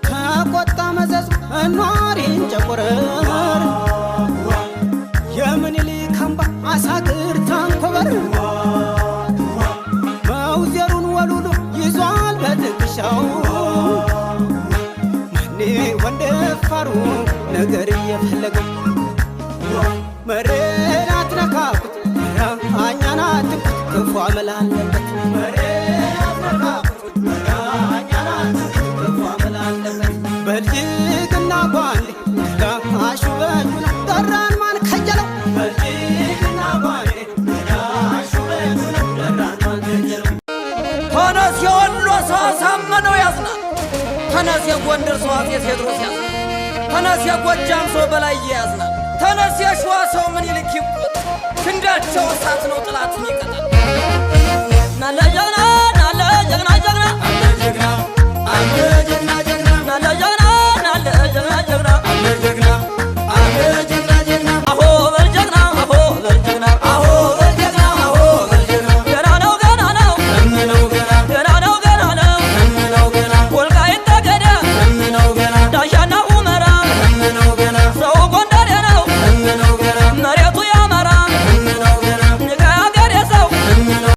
ከቆጣ መዘዝ እኗሪን ጨቆረር የምኒልክ አምባ አሳግር ታንኮበር መውዜሩን ወሉሉ ይዟል በትከሻው ማኔ ወንደፋሩ ነገር እየፈለገው መሬናት ነካኩት አኛና ትኩት ክፉ አመል አለበት መሬናት ነካኩት አኛና ትኩት ክፉ አመል አለበት በልጅግና ጓንዴ ዳሹ በጁና ደራን ማን ከጀለው በልጅግና ጓንዴ ዳሹ በጁና ደራን ማን ከጀለው ተነስ የወሎ ሰው አሳመነው ያዝናል ተነስ የጎንደር ሰው አፄ ቴዎድሮስ ያዝናል ተነስ የጎጃም ሰው በላይ ያዝናል ተነስ የሸዋ ሰው ምኒልክ ይቆጥ ክንዳቸው እሳት ነው ጥላትን ይቀጣል ናለ ጀግና ናለ ጀግና ጀግና አለ ጀግና አለ ጀግና ጀግና ናለ ጀግና ናለ ጀግና ጀግና አለ ጀግና